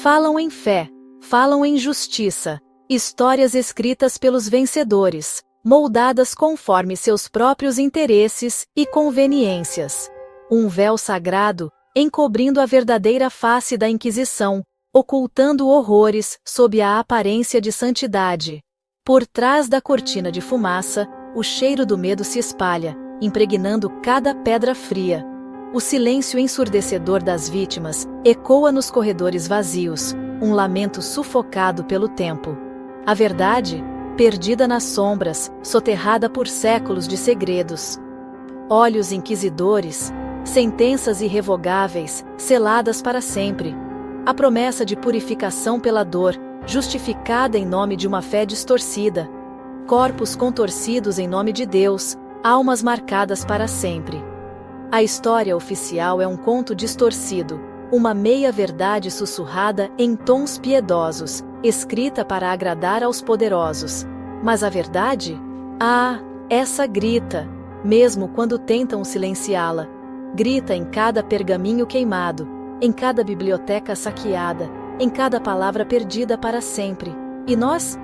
Falam em fé, falam em justiça, histórias escritas pelos vencedores, moldadas conforme seus próprios interesses e conveniências. Um véu sagrado, encobrindo a verdadeira face da Inquisição, ocultando horrores sob a aparência de santidade. Por trás da cortina de fumaça, o cheiro do medo se espalha, impregnando cada pedra fria. O silêncio ensurdecedor das vítimas ecoa nos corredores vazios, um lamento sufocado pelo tempo. A verdade, perdida nas sombras, soterrada por séculos de segredos. Olhos inquisidores, sentenças irrevogáveis, seladas para sempre. A promessa de purificação pela dor, justificada em nome de uma fé distorcida. Corpos contorcidos em nome de Deus, almas marcadas para sempre. A história oficial é um conto distorcido, uma meia-verdade sussurrada em tons piedosos, escrita para agradar aos poderosos. Mas a verdade? Essa grita, mesmo quando tentam silenciá-la. Grita em cada pergaminho queimado, em cada biblioteca saqueada, em cada palavra perdida para sempre. E nós?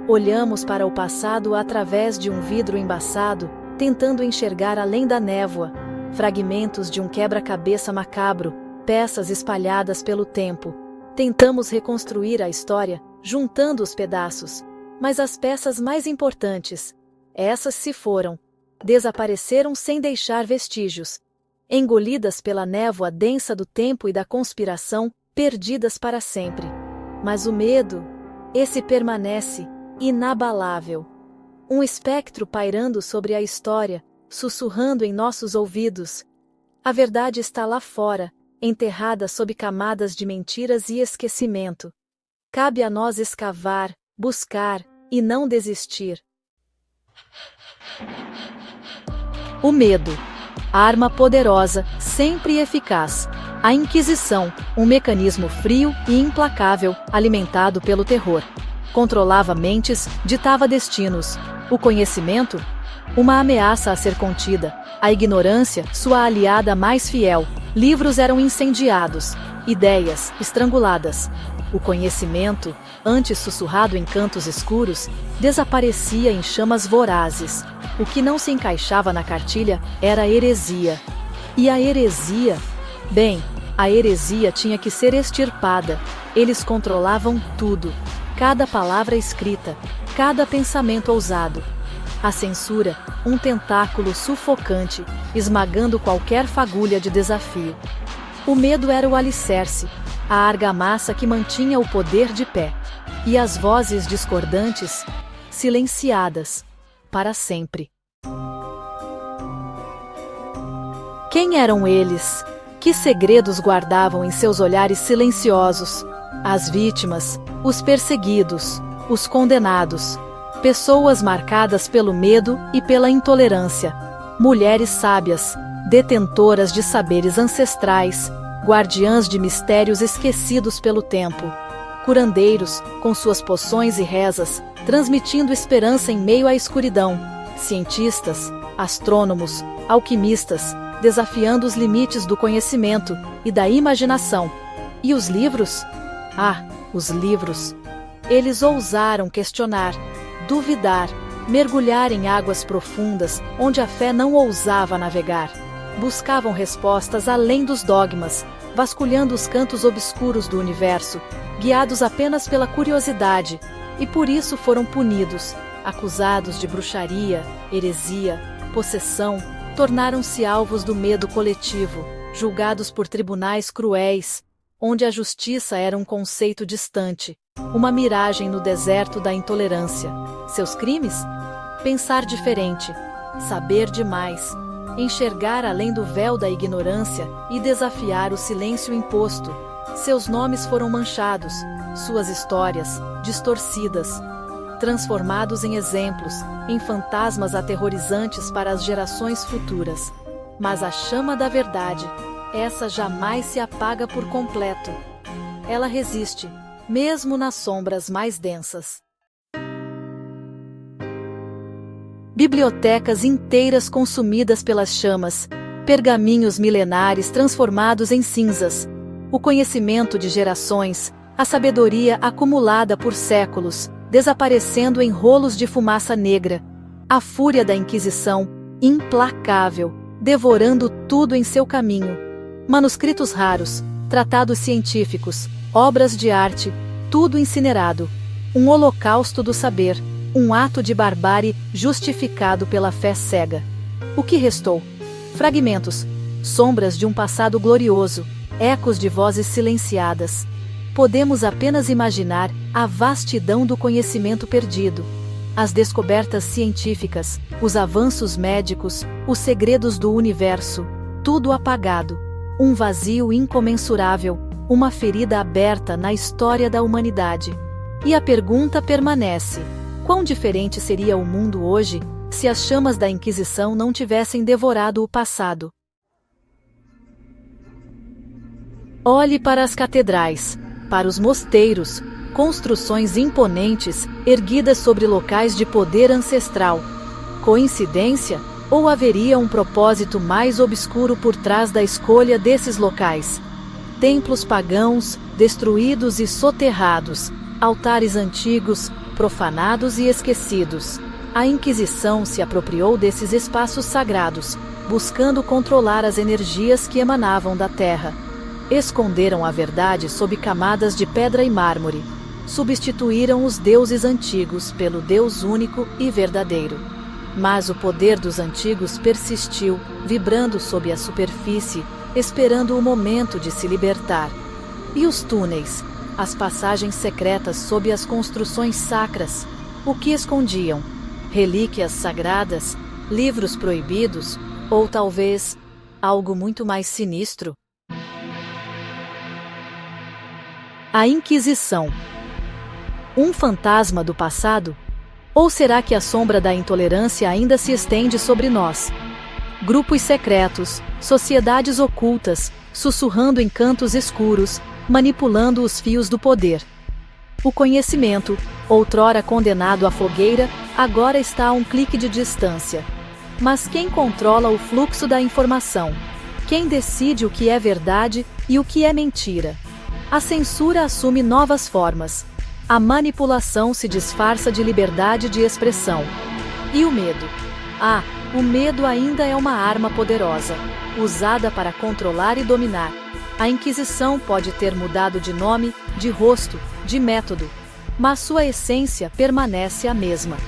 Olhamos para o passado através de um vidro embaçado, tentando enxergar além da névoa, fragmentos de um quebra-cabeça macabro, peças espalhadas pelo tempo. Tentamos reconstruir a história, juntando os pedaços. Mas as peças mais importantes, essas se foram, desapareceram sem deixar vestígios. Engolidas pela névoa densa do tempo e da conspiração, perdidas para sempre. Mas o medo, esse permanece, inabalável. Um espectro pairando sobre a história, sussurrando em nossos ouvidos. A verdade está lá fora, enterrada sob camadas de mentiras e esquecimento. Cabe a nós escavar, buscar e não desistir. O medo. Arma poderosa, sempre eficaz. A Inquisição, um mecanismo frio e implacável, alimentado pelo terror. Controlava mentes, ditava destinos. O conhecimento? Uma ameaça a ser contida. A ignorância, sua aliada mais fiel. Livros eram incendiados. Ideias, estranguladas. O conhecimento, antes sussurrado em cantos escuros, desaparecia em chamas vorazes. O que não se encaixava na cartilha era a heresia. E a heresia? Bem, a heresia tinha que ser extirpada. Eles controlavam tudo. Cada palavra escrita, cada pensamento ousado. A censura, um tentáculo sufocante, esmagando qualquer fagulha de desafio. O medo era o alicerce, a argamassa que mantinha o poder de pé. E as vozes discordantes, silenciadas, para sempre. Quem eram eles? Que segredos guardavam em seus olhares silenciosos? As vítimas, os perseguidos, os condenados. Pessoas marcadas pelo medo e pela intolerância. Mulheres sábias, detentoras de saberes ancestrais, guardiãs de mistérios esquecidos pelo tempo. Curandeiros, com suas poções e rezas, transmitindo esperança em meio à escuridão. Cientistas, astrônomos, alquimistas, desafiando os limites do conhecimento e da imaginação. E os livros? Os livros. Eles ousaram questionar, duvidar, mergulhar em águas profundas onde a fé não ousava navegar. Buscavam respostas além dos dogmas, vasculhando os cantos obscuros do universo, guiados apenas pela curiosidade, e por isso foram punidos, acusados de bruxaria, heresia, possessão, tornaram-se alvos do medo coletivo, julgados por tribunais cruéis, onde a justiça era um conceito distante, uma miragem no deserto da intolerância. Seus crimes? Pensar diferente, saber demais, enxergar além do véu da ignorância e desafiar o silêncio imposto. Seus nomes foram manchados, suas histórias, distorcidas, transformados em exemplos, em fantasmas aterrorizantes para as gerações futuras. Mas a chama da verdade, essa jamais se apaga por completo. Ela resiste, mesmo nas sombras mais densas. Bibliotecas inteiras consumidas pelas chamas, pergaminhos milenares transformados em cinzas, o conhecimento de gerações, A sabedoria acumulada por séculos, desaparecendo em rolos de fumaça negra. A fúria da Inquisição, implacável, devorando tudo em seu caminho. Manuscritos raros, tratados científicos, obras de arte, tudo incinerado. Um holocausto do saber, um ato de barbárie justificado pela fé cega. O que restou? Fragmentos, sombras de um passado glorioso, ecos de vozes silenciadas. Podemos apenas imaginar a vastidão do conhecimento perdido. As descobertas científicas, os avanços médicos, os segredos do universo, tudo apagado. Um vazio incomensurável, uma ferida aberta na história da humanidade. E a pergunta permanece: quão diferente seria o mundo hoje, se as chamas da Inquisição não tivessem devorado o passado? Olhe para as catedrais, para os mosteiros, construções imponentes, erguidas sobre locais de poder ancestral. Coincidência? Ou haveria um propósito mais obscuro por trás da escolha desses locais? Templos pagãos, destruídos e soterrados, altares antigos, profanados e esquecidos. A Inquisição se apropriou desses espaços sagrados, buscando controlar as energias que emanavam da terra. Esconderam a verdade sob camadas de pedra e mármore. Substituíram os deuses antigos pelo Deus único e verdadeiro. Mas o poder dos antigos persistiu, vibrando sob a superfície, esperando o momento de se libertar. E os túneis, as passagens secretas sob as construções sacras, o que escondiam? Relíquias sagradas, livros proibidos, ou talvez algo muito mais sinistro? A Inquisição. Um fantasma do passado? Ou será que a sombra da intolerância ainda se estende sobre nós? Grupos secretos, sociedades ocultas, sussurrando em cantos escuros, manipulando os fios do poder. O conhecimento, outrora condenado à fogueira, agora está a um clique de distância. Mas quem controla o fluxo da informação? Quem decide o que é verdade e o que é mentira? A censura assume novas formas. A manipulação se disfarça de liberdade de expressão. E o medo? O medo ainda é uma arma poderosa, usada para controlar e dominar. A Inquisição pode ter mudado de nome, de rosto, de método, mas sua essência permanece a mesma.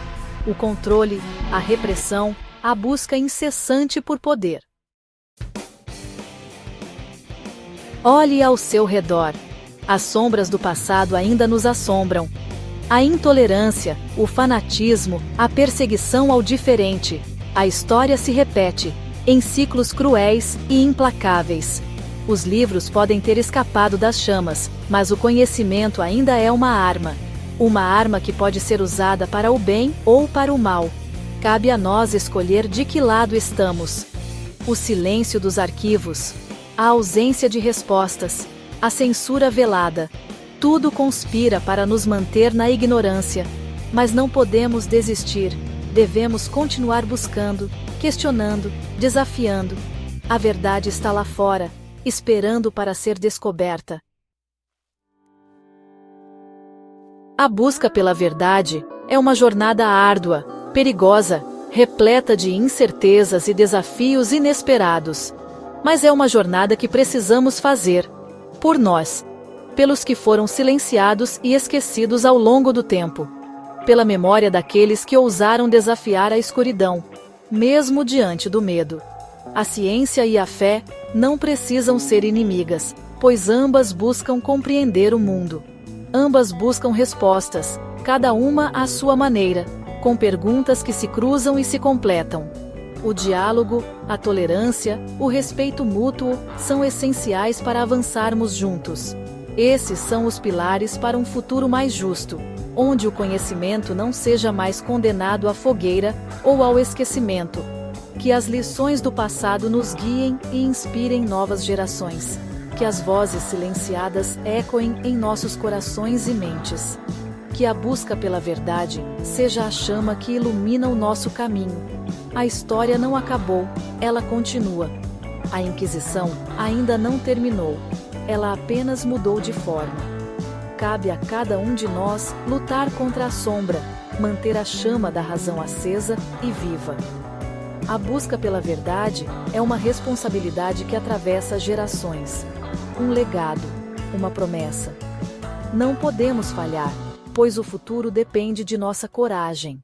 O controle, a repressão, a busca incessante por poder. Olhe ao seu redor. As sombras do passado ainda nos assombram. A intolerância, o fanatismo, a perseguição ao diferente. A história se repete, em ciclos cruéis e implacáveis. Os livros podem ter escapado das chamas, mas o conhecimento ainda é uma arma. Uma arma que pode ser usada para o bem ou para o mal. Cabe a nós escolher de que lado estamos. O silêncio dos arquivos, a ausência de respostas, a censura velada. Tudo conspira para nos manter na ignorância. Mas não podemos desistir. Devemos continuar buscando, questionando, desafiando. A verdade está lá fora, esperando para ser descoberta. A busca pela verdade é uma jornada árdua, perigosa, repleta de incertezas e desafios inesperados. Mas é uma jornada que precisamos fazer. Por nós. Pelos que foram silenciados e esquecidos ao longo do tempo. Pela memória daqueles que ousaram desafiar a escuridão, mesmo diante do medo. A ciência e a fé não precisam ser inimigas, pois ambas buscam compreender o mundo. Ambas buscam respostas, cada uma à sua maneira, com perguntas que se cruzam e se completam. O diálogo, a tolerância, o respeito mútuo são essenciais para avançarmos juntos. Esses são os pilares para um futuro mais justo, onde o conhecimento não seja mais condenado à fogueira ou ao esquecimento. Que as lições do passado nos guiem e inspirem novas gerações. Que as vozes silenciadas ecoem em nossos corações e mentes. Que a busca pela verdade seja a chama que ilumina o nosso caminho. A história não acabou, ela continua. A Inquisição ainda não terminou, ela apenas mudou de forma. cabe a cada um de nós lutar contra a sombra, manter a chama da razão acesa e viva. A busca pela verdade é uma responsabilidade que atravessa gerações. Um legado, uma promessa. Não podemos falhar, pois o futuro depende de nossa coragem.